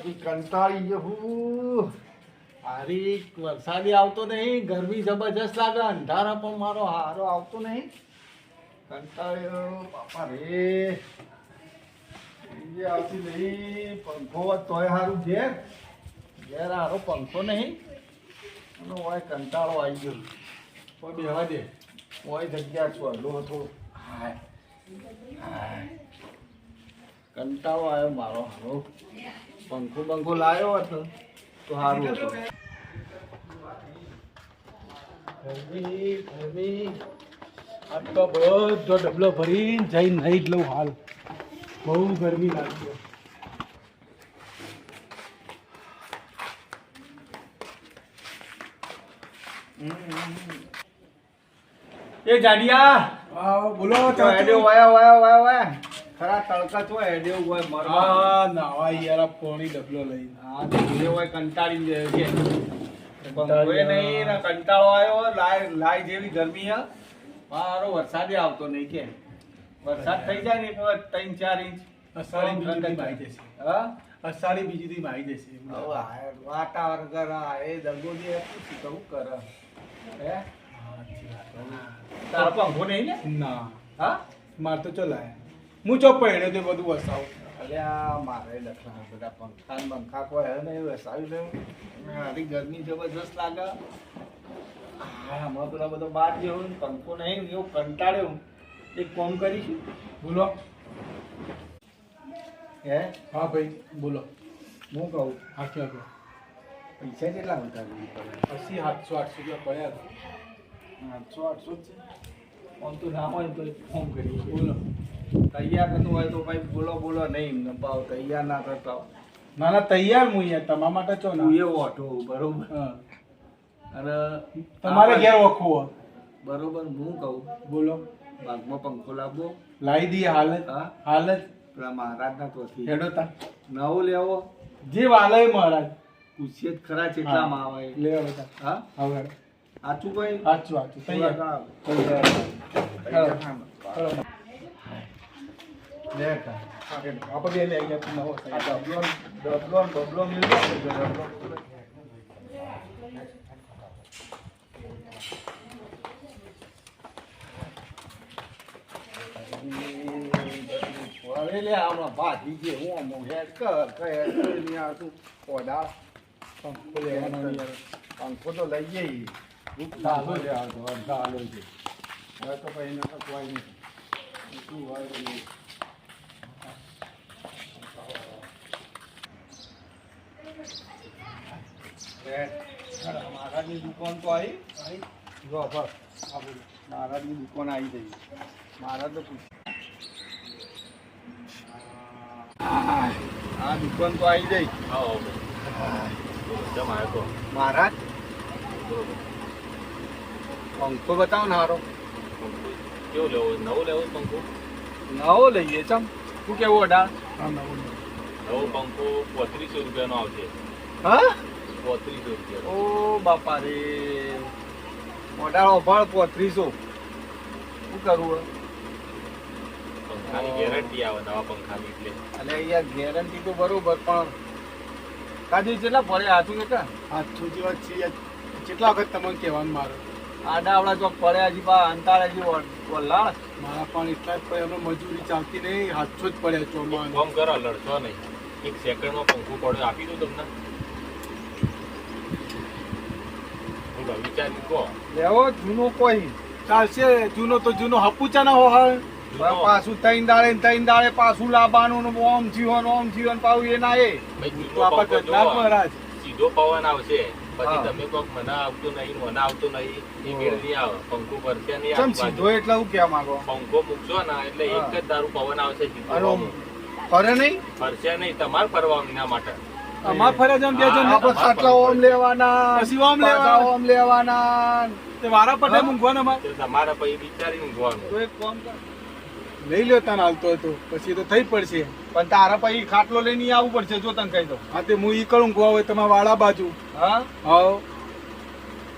પછી કંટાળી ગયો હું. હારી વરસાદી આવતો નહીં, ગરમી જબરજસ્ત લાગે, અંધારા પણ મારો હારો આવતો નહીં. કંટાળ્યો બાપા રે. એ આવતી નહીં, પંખો હોત તોય સારું. ઘેર ઘેર હારો પંખો નહીં અને ઓય કંટાળો આવી ગયો. કોઈ બેવા દે, ઓય જગ્યા છોડલો હતો. હાય હાય કંટાળો આવ્યો મારો હારો. પંખો બંખો લાવ્યો હતો તો સારું હતું. ગરમી ગરમી આટલો બધો ડબલો ભરીને જઈને નહીં જ લઉં હાલ. બહુ ગરમી લાગી. એ જાડિયા બોલો હેડ્યો વાયા ખરા તડકા તો હેડ્યો હોય મરવા. હા નાવા યાર પોણી ડબલો લઈ. હા ધીરે હોય કંટાળી જાય છે. પંખોય નહીં ને કંટાળો આવ્યો. લાય જેવી ગરમી હે. મારો વરસાદે આવતો નહીં. કે વરસાદ થઈ જાય ને 3-4 ઇંચ અષાઢી બીજી આવી જશે. હા અષાઢી બીજી આવી જશે. હવે વાતાવરણ કરા એ દગોજી શું કહું કરે હે. તારો પંખો નહીં ને? ના હા મારે તો ચલાય. હું ચો પડ્યો તે બધું વસાવું. અલ્યા મારે લખણા બધા પંખા ને બંખા કોઈ હે નહીં વસાવી દઉં. હારી ગરમી જબરજસ્ત લાગે. હા હમણાં પેલા બધો બહાર જેવો ને પંખો નહીં એવું કંટાળ્યો. એક કામ કરીશું. બોલો. હે હા ભાઈ બોલો. હું કહું આખી આખો પૈસા કેટલા ઉતારવી પડે? પછી 700-800 રૂપિયા પડ્યા. 700-800 જ છે. આમ તો ના હોય તો ફોન કરીએ. બોલો. તૈયાર થતું હોય તો ભાઈ બોલો નહીં ન પાવ. તૈયાર ના કરતા હો. ના ના તૈયાર હું યાર તમારા માટે છો તું ને. એવો ઓઠો બરોબર. હા અને તમારે ઘેર ઓખવું બરોબર હું કહું બોલો. બાગમાં પંખો લાવવો. લાવી દઈએ હાલ જ. હા હાલ જ પેલા મહારાજના તોથી હેડો તા નવો લેવો. જે વાલય મહારાજ પૂછીએ જ ખરા કેટલામાં આવે. લેવા બેટા. હા હવે સાચું ભાઈ સાચું તૈયાર. તૈયાર આપણે બે લઈ ગયા નવો ડબલો મિલતો ડબલો. અરે લે આમાં ભાજી જે હું આમ હેડ કર નહીં આવતું. ઓડા પંખો લેવાનો યાર. પંખો તો લઈ જઈએ. ચાલો લે આવતો ચાલો છે. હવે તો ભાઈ નકર કોઈ નહીં. શું હોય તો નહીં. મહારાજની દુકાન તો આવી. જો બસ મહારાજની દુકાન આવી જઈ. મહારાજ તો પૂછ. આ દુકાન તો આવી જઈ. મહારાજ પંખો બતાવો ને હારો. કેવું લેવું? નવું લેવું પંખો? નવો લઈએ ચમ. શું કેવું અઢાર? નવો પંખો 3500 રૂપિયાનો આવશે. હા 3500 રૂપિયા. ઓ બાપા રે. મોઢાળો ભળ 3500. શું કરવું? પંખાની ગેરંટી આવે નવા પંખાની એટલે. અલે યાર ગેરંટી તો બરોબર પણ કાજુ કેટલા પડે હાથું કે હાથું જેવા છે યાર. કેટલા વખત તમને કહેવાનું મારે. આડા આવડા ચોક પડ્યા હજી બા અંતાળે હજી વલાળ. મારા પણ એટલા જ પડે. અમે મજૂરી ચાલતી નહીં. હાથો જ પડ્યા ચોમાં. ફોન કરો, લડશો નહીં. એક સેકન્ડમાં પંખો પડ્યો આપી દઉં તમને. બોલો વિચારી કહો. લેવો જૂનો કોઈ ચાલશે. જૂનો તો જૂનો હપુચા ના હોય. પાછું ત્રણ દાડે પાછું લાવવાનું ઓમ થયું પાછું એ ના એ ભાઈ તો આપણે જૂનો ગંદા પંખો મહારાજ. સીધો પવન આવશે. પછી હા. તમે કોક મને આવતું નહીં એ મેળ નહીં આવે. પંખો ભરશે નહીં ચમ આજુબાજુ. સીધો એટલે હું ક્યાં માંગો પંખો મૂકશો ને એટલે એક જ દારૂ પવન આવશે સીધો. અને ઓમ ફરે નહીં. ફરશે નહીં. તમારે ફરવાનું એના માટે. અમાર ફરજ આમ બે જણ આપણે ખાટલા ઓમ લેવાના પછી ઓમ લેવાના. પાછા ઓમ લેવાના. તે વારા પટે મૂંઘવાના મારે. તો તમારે પછી વિચારી ઊંઘવાનું. તો એક કામ કર. લઈ લ્યો તને હાલતો હતો પછી તો થઈ પડશે. પણ તારા પછી ખાટલો લઈને આવવું પડશે જો તને કહી દઉં. હા તે હું ઈ કરું ગોવા હોય તમારા વાળા બાજુ. હા હાવ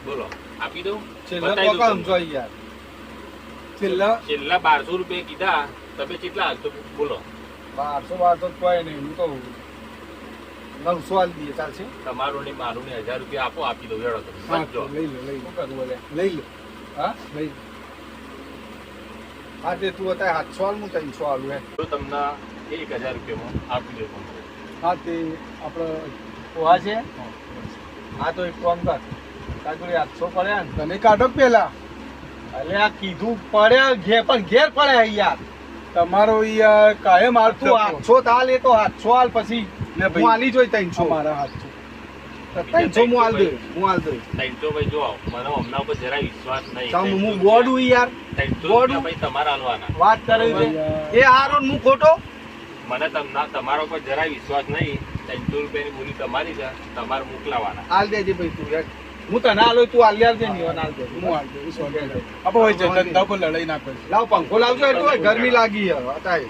બોલો આપી દઉં. છેલ્લે બતાવી દઉં કોકા તમને. સમજો યાર. છેલ્લા છેલ્લા 1200 રૂપિયા કીધા. તમે કેટલા હાલતો બોલો. 1200 તો કોઈ નહીં. હું તો 900 આલી દઈએ ચાલશે તમારું ને મારું ને 1000 રૂપિયા આપો, આપી દઉં હેડો તમે. હા, બચજો. લઈ લો લઈ લો શું કરવું બોલે લઈ લો હા લઈ લો. હા તે તું અત્યારે 700 આલ હું 300 આલું હે જો તમને 1000 રૂપિયામાં આપી દઉં પંખો. હા તે આપણે ઓવા છે હા તો એક કામ કર તાજુડી 800 પડ્યા ને તને કાઢો પેલા અલે આ કીધું પડ્યા ઘેર પણ ઘેર પડ્યા યાર તમારો યાર કાયમ તું આવતો 800 તાલ એ તો 800 આલ પછી લે ભાઈ. હું આલી જોઈ 300 મારા હાથ છે 300 હું આલ દઉં હું આલ દઉં 300 ભાઈ જો મને હમણાં ઉપર જરા વિશ્વાસ નહીં. સામ હું ગોડું યાર 300 ગોડું. રૂપિયા ભાઈ તમારા આલવાના. વાત કરે છે એ હારો ને હું ખોટો મને તમારા ઉપર જરાય વિશ્વાસ નહીં. 300 રૂપિયાની બોલી તમારી છે, તમારે મોકલાવાના. આલ દેજે ભાઈ તું યાર હું તને આલો તું આલ યાર દે ની આલ દે હું હાલ દઉં, સો ટકા. આપણે હોય છે ધંધા પર લડાઈ ના કરી લાવ પંખો લાવજો એટલું હોય ગરમી લાગી યાર અત્યારે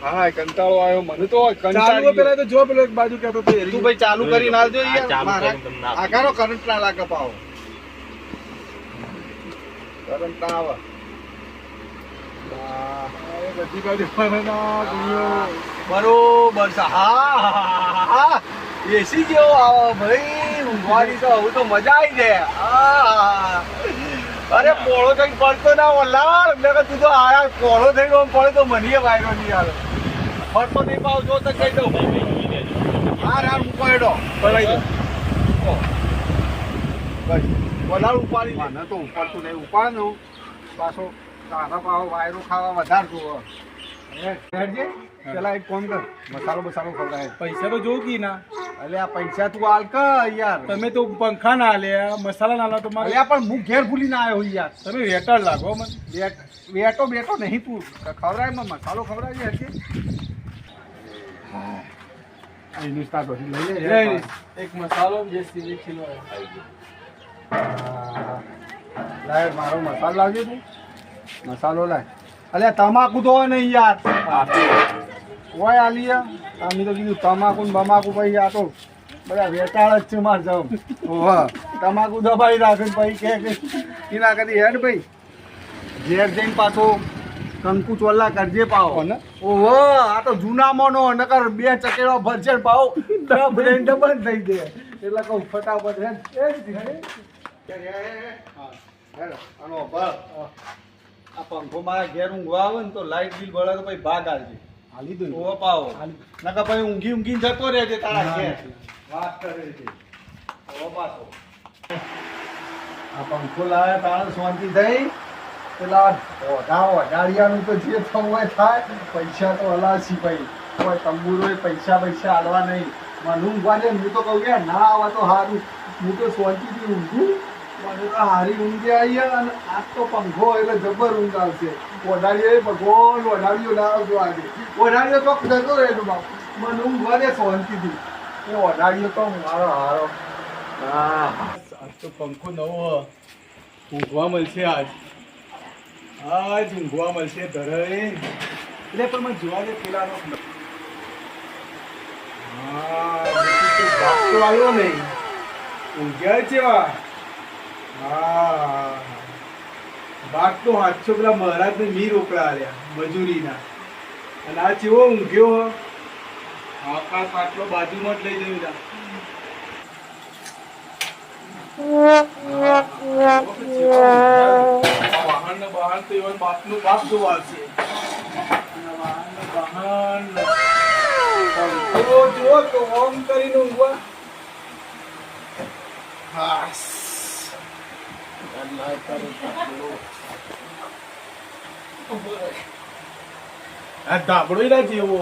હા કંટાળો આવ્યો મને તો ચાલુ કંટાળો પેલા તો જો પેલો એક બાજુ કહેતો તો તું ભાઈ ચાલુ કરીને આવજો હા, યાર ચાલુ મારા કરીને તમને આપું. આગાનો કરંટ ના લાગે પાવો કરંટ ના આવે બધી બાજુ ફરના ગુણ્યો. બરોબર છે હા એસી જેવો આવે ભાઈ ઊંઘવાની તો હવે તો મજા આવી જાય અરે પોળો થઈને પડતો ના ઓલા એટલે કે તું તો આયા પોળો થઈને આમ પડે તો મને વાયરો નહીં આવે ફરતો નહીં પાવ જો તો કહી દઉં હા રામ ઉપાડો પડાઈ દો બસ વધારે ઉપાડી મને તો ઉપાડતું નહીં ઉપાડનું પાછો તારા પાવ વાયરો ખાવા વધારે જોવો હેડજે પેલા એક કોમ કર મસાલો બસાલો ખવડાય પૈસા તો જો કી ના અલે આ પૈસા તું હાલ કે યાર તમે તો પંખા ના લે મસાલા ના લા તો મારે અલ્યા પણ હું ઘેર ભૂલી ના આવ્યો યાર તમે વેટર લાગો મને બેટો બેટો નહીં તું ખવડાય માં મસાલો ખવડાવજે હરકે એનું સ્ટાર્ટ લઈ લે લઈ એક મસાલો જે સીધી કિલો લાય મારો મસાલો લાવજે તું મસાલો લાય અલ્યા તમાકુ તો નહીં યાર ઓય આલિયા અમે તો કીધું તમાકુ ને બમાકુ પછી આ તો બધા વેચાળ જ છે માર જમ ઓહ તમાકુ દબાઈ રાખે ને પછી કે એના કરી હેડ ભાઈ ઘેર જઈને પાછો કંકુ ચોલ્લા કરજે પાવો ને ઓહો આ તો જૂનામાંનો નકર બે ચકેડો ભરશે ને પાવ ડબ લઈને ડબલ થઈ દે એટલે કહું ફટાફટ હેડ એ જ હેડ આનો ભર આ પંખો મારા ઘેર ઊંઘવા આવે ને તો લાઇટ બિલ ભરે તો પછી ભાગ આવજે હાલી દો ઓવો પાવો નકર પછી ઊંઘી ઊંઘી જતો રહેજે તારા ઘેર વાત કરે છે ઓવો પાછો આ પંખો લાવ્યા તારા શાંતિ થઈ પેલા ઓઢાડિયાનું તો જે થવું હોય થાય પૈસા તો હલાસી ભાઈ કોઈ તંબુરો પૈસા હાલવા નહીં મને ઊંઘવા દે હું તો કહું યાર ના આવે તો સારું હું તો શાંતિથી ઊંઘું મને તો હારી ઊંઘી આવી અને આજ તો પંખો એટલે જબર ઊંઘ આવશે ઓઢાડીએ ભગવાન ઓઢાડીઓ ના આવજો આજે ઓઢાડીઓ તો જતો રહેજો બાપ મને ઊંઘવા દે શાંતિથી એ ઓઢાડીઓ તો મારો હારો હા આજ તો પંખો નવો ઊંઘવા મળશે આજ ઊંઘવા મળશે ધરે એટલે પણ મને જોવા દે પેલાનો ભાગતો આવ્યો નહીં ઊંઘ્યા જેવા હા ભાગ તો 700 પેલા મહારાજને મી રોકડા આલ્યા મજૂરીના અને આ ચેવો ઊંઘ્યો આકાશ આટલો બાજુમાં જ લઈ જયું વાહન બહાર તો એવા બાપનું બાપ જોવા આવશે વાહન જો તો ઓમ કરીને ઊંઘવા હાસ આ ધાબળો ના જેવો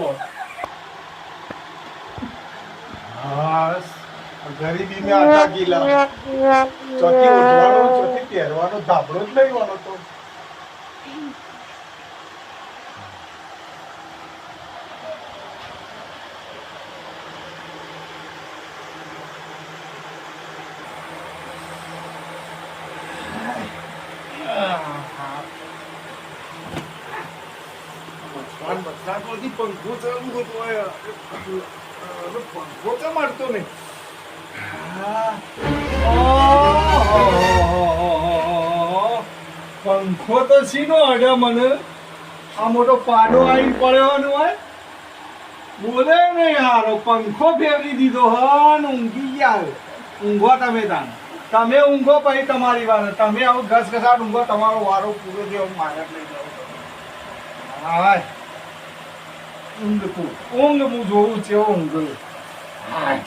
હાસ ગરીબી મેં આટા ગીલા ચોથી ઉઠવાનો ચોથી પહેરવાનો ધાબળો જ લઈવાનો તો પંખો ચાલુ હતો પંખો ચમાડતો નહીં પંખો તો સીનો અડે મને આ મોટો પાડો આવી પડ્યો હોય બોલે ને યાર પંખો ફેરવી દીધો હન ઊંઘી ગયા ઊંઘો તમે તમે ઊંઘો પછી તમારી વાર તમે આવું ઘસઘસાટ ઊંઘો તમારો વારો પૂરો થયો મારે લઈ જાઓ હા ઊંઘ તું ઊંઘ હું જોઉં છે ઊંઘ હા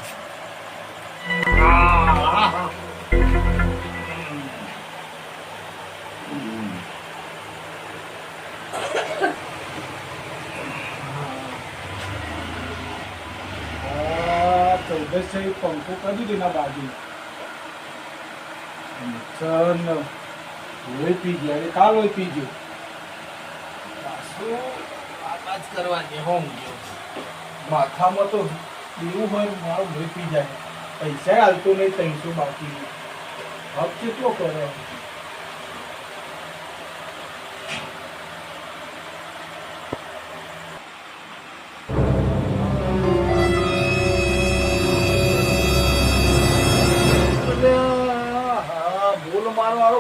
ચૌદસ પંખો કરી દીધો ના બાજુ લોહી પી ગયા કાલ લોહી પી ગયો આજ કરવા દે હોમ ગયો માથામાં તો એવું હોય મારો લોહી પી જાય પૈસા હાલતો નહીં 300 બાકી હક કેટલો કરે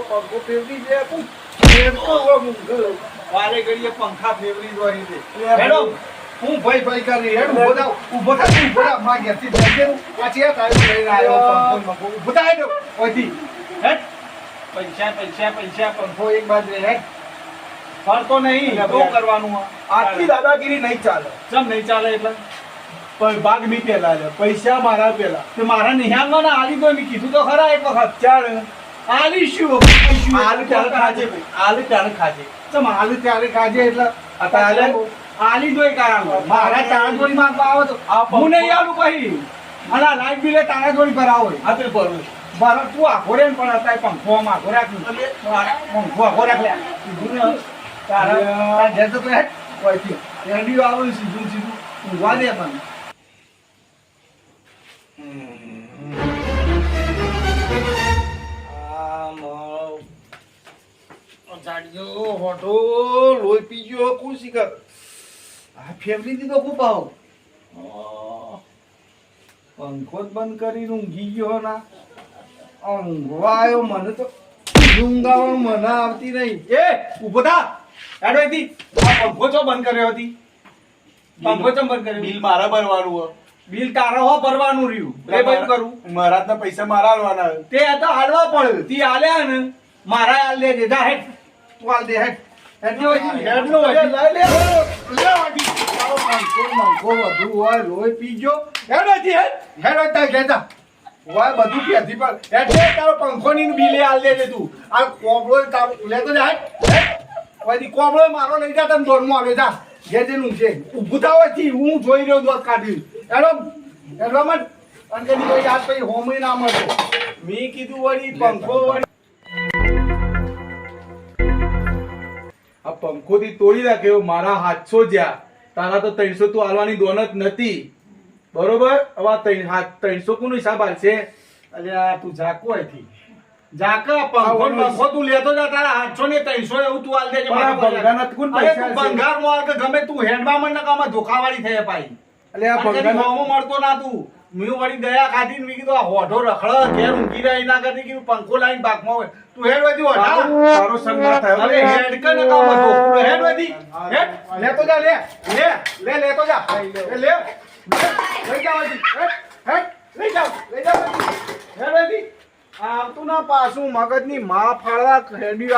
પંખો ફેરવી દે તું વારે ઘડીએ પંખા ફેરવી દો હેડો હું ભાઈ કરી હેડ ઉભો થા માં ઘેરથી જઈ દે પાછી આ ટાઈમ લઈને આવ્યો પંખો ઉભો થા હેડ ઓથી હેડ પૈસા પંખો એક બાદ રે હેડ ફરતો નહીં તો કરવાનું આટલી દાદાગીરી નહીં ચાલે ચમ નહીં ચાલે એટલે પણ ભાગ મી પેલા લે પૈસા મારા પેલા તે મારા નિહાળમાં ના આલી કોઈ મી કીધું તો ખરા એક વખત ચાલ આલી શું આલુ ત્યારે ખાજે ચમ આલુ ત્યારે ખાજે એટલે અત્યારે આલી જોઈ કારણ મારા તારા જોડી માંગવા આવો તો હું નહીં આલું પછી મારા લાઈટ બિલે તારા જોડી પર આવો હા તે ભરું મારા તું આખો રે પણ અત્યારે પંખોમાં આખો રાખ પંખો આખો રાખ લે તારા ઘેર તો હેડ કોઈથી રેડિયો આવું સીધું ઊંઘવા દે પણ હોટો લોહી પી ગયો કોણ શીખર આ ફેવલી દીધો ખૂબ આવ પંખો જ બંધ કરીને ઊંઘી ગયો ના ઊંઘવા આવ્યો મને તો ઊંઘાવા મને આવતી નહીં એ ઊભો થા હેડો હતી આ પંખો ચો બંધ કર્યો હતી પંખો ચમ બંધ કર્યો બિલ મારા ભરવાનું હો બિલ તારા હો ભરવાનું રહ્યું એ બંધ કરું મહારાજના પૈસા મારા હાલવાના તે તો હાલવા પડે તી હાલ્યા ને મારા હાલ દે જા હેડ વાલ દે હેડ હેડનો હેડનો લઈ લે વાડી તારો મંકો વધુ હોય લોહી પીજો હેડોજી હેડ તા ગેતા હોય બધું કેથી પર હેડ તારો પંખો ની બિલે આલ દે તું આ કોબળો તારો લેતો જા હેડ વાડી કોબળો મારો લઈ જા તને દોડમાં આવ્યો જા ગેજે નું છે ઊભું થાવ થી હું જોઈ રહ્યો દોડ કાઢી હેડો હેડવામાં અંકની કોઈ યાદ પછી હોમી ના મળે મી કીધું વળી પંખો વળી આ પંખો થી તોડી નાખ્યો મારા 700 જ્યાં તારા તો 300 તું આલવાની દોનત નથી બરોબર હવે 300 કોનો હિસાબ આલશે અલ્યા તું જાકો અહીંથી જાકા પંખો તું લેતો જા તારા 800 ને 300 એવું તું આલ દેજે મારા બંગાના કોણ પૈસા છે બંગાર નો આલ કે ગમે તું હેડમાં મન નકામાં ધોખાવાળી થઈ પાઈ એટલે આ બંગાનો મળતો ના તું મી વળી દયા ખાધી મી કીધું આ હોઠો રખડ ઘેર ઊંઘી રહી ના કરતી કીધું પંખો લાઈન બાગમાં હોય તું હેડ વધી હોઠા તારો સંગાત થયો અરે હેડ કે નકામાં ધોકું હેડ વધી હેડ લેતો જા લે લેતો જા લે લઈ જાવ હેડ લઈ જાવ હેડ વધી આવતું ના પાછું મગજની માં ફાળવા હેડી